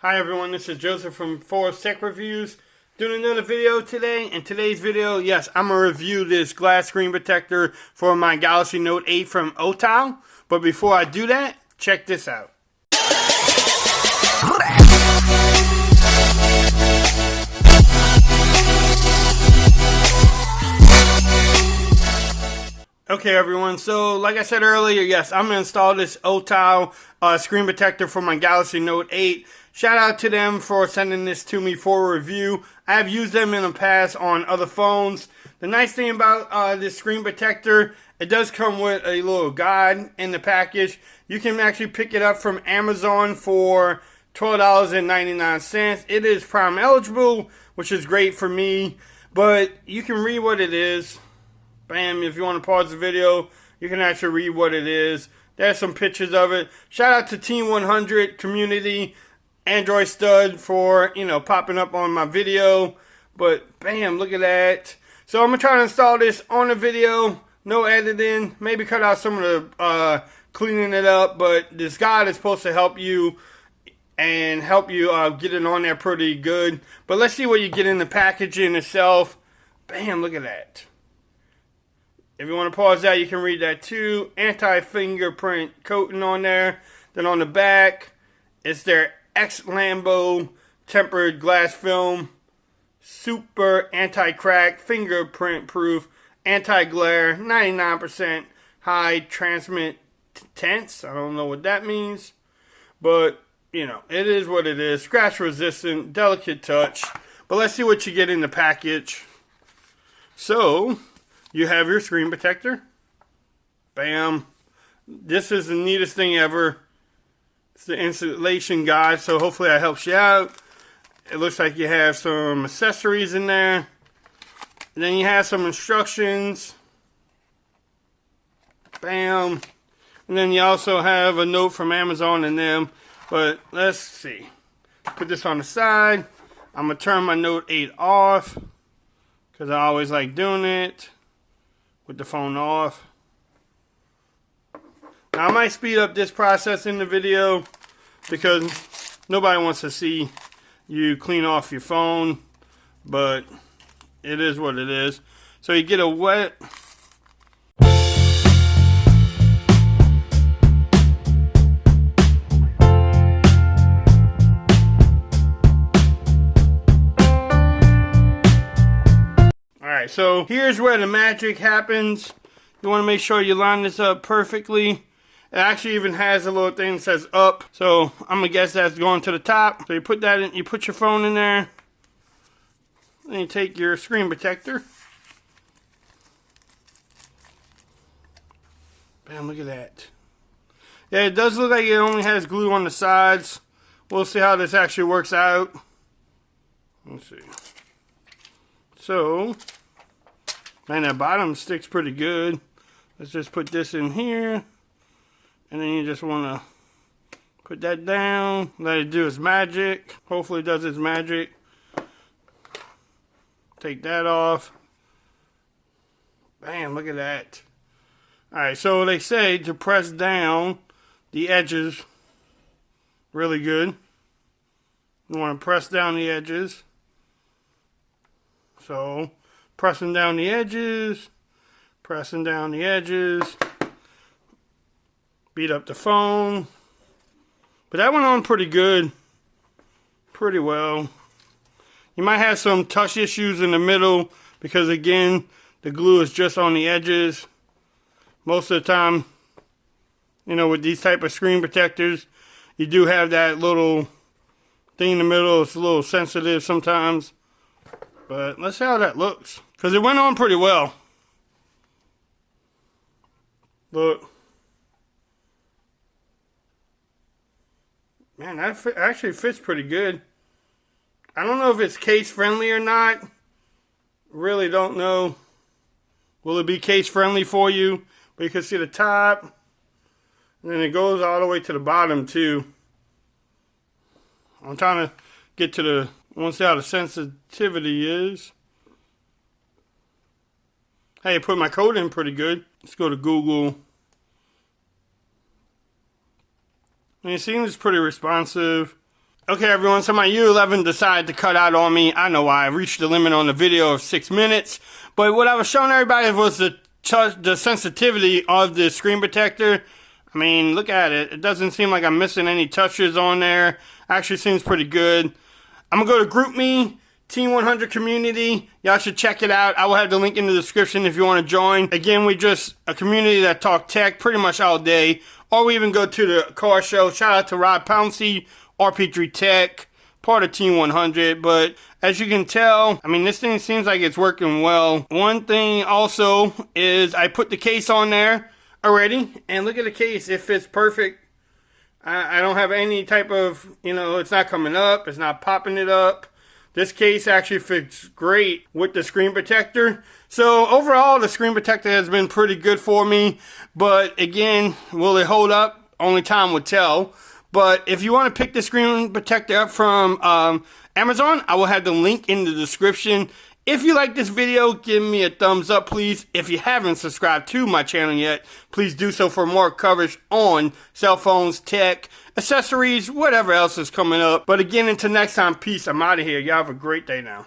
Hi everyone, this is Joseph from Forest Tech Reviews, doing another video today. In today's video, yes, I'm going to review this glass screen protector for my Galaxy Note 8 from OTAO. But before I do that, check this out. Okay everyone, so like I said earlier, yes, I'm going to install this OTAO screen protector for my Galaxy Note 8. Shout out to them for sending this to me for review. I have used them in the past on other phones. The nice thing about this screen protector, it does come with a little guide in the package. You can actually pick it up from Amazon for $12.99. It is Prime eligible, which is great for me, but you can read what it is. Bam, if you want to pause the video, you can actually read what it is. There's some pictures of it. Shout out to Team 100 community, Android stud for, popping up on my video. But bam, look at that. So I'm going to try to install this on the video. No editing. Maybe cut out some of the cleaning it up. But this guide is supposed to help you and help you get it on there pretty good. But let's see what you get in the packaging itself. Bam, look at that. If you want to pause that, you can read that too. Anti-fingerprint coating on there. Then on the back, it's their X-Lambo tempered glass film. Super anti-crack, fingerprint proof, anti-glare, 99% high transmittance. I don't know what that means. But, it is what it is. Scratch resistant, delicate touch. But let's see what you get in the package. So, you have your screen protector. Bam. This is the neatest thing ever. It's the installation guide, so hopefully that helps you out. It looks like you have some accessories in there. And then you have some instructions. Bam. And then you also have a note from Amazon and them. But let's see. Put this on the side. I'm going to turn my Note 8 off, because I always like doing it with the phone off. Now I might speed up this process in the video because nobody wants to see you clean off your phone, but it is what it is. So you get a wet Alright, so here's where the magic happens. You want to make sure you line this up perfectly. It actually even has a little thing that says up. So I'm going to guess that's going to the top. So you put that in, you put your phone in there. Then you take your screen protector. Bam, look at that. Yeah, it does look like it only has glue on the sides. We'll see how this actually works out. Let's see. So, man, that bottom sticks pretty good. Let's just put this in here. And then you just want to put that down. Let it do its magic. Hopefully it does its magic. Take that off. Bam, look at that. Alright, so they say to press down the edges really good. You want to press down the edges. So, pressing down the edges. Pressing down the edges. Beat up the phone. But that went on pretty good. Pretty well. You might have some touch issues in the middle because, again, the glue is just on the edges. Most of the time, with these type of screen protectors, you do have that little thing in the middle. It's a little sensitive sometimes. But let's see how that looks. Because it went on pretty well. Look. Man, that actually fits pretty good. I don't know if it's case friendly or not. Really don't know. Will it be case friendly for you? But you can see the top. And then it goes all the way to the bottom too. I'm trying to get to the, I want to see how the sensitivity is. Hey, I put my code in pretty good. Let's go to Google. And it seems pretty responsive. Okay, everyone, so my U11 decided to cut out on me. I know why. I reached the limit on the video of 6 minutes. But what I was showing everybody was the sensitivity of the screen protector. I mean, look at it. It doesn't seem like I'm missing any touches on there. Actually seems pretty good. I'm going to go to GroupMe, Team 100 Community. Y'all should check it out. I will have the link in the description if you want to join. Again, we just a community that talk tech pretty much all day. Or we even go to the car show. Shout out to Rob Pouncey, RP3 Tech, part of Team 100. But as you can tell, I mean, this thing seems like it's working well. One thing also is I put the case on there already. And look at the case. It fits perfect. I don't have any type of, it's not coming up. It's not popping it up. This case actually fits great with the screen protector. So overall, the screen protector has been pretty good for me. But again, will it hold up? Only time will tell. But if you want to pick the screen protector up from Amazon, I will have the link in the description. If you like this video, give me a thumbs up, please. If you haven't subscribed to my channel yet, please do so for more coverage on cell phones, tech, accessories, whatever else is coming up. But again, until next time, peace. I'm out of here. Y'all have a great day now.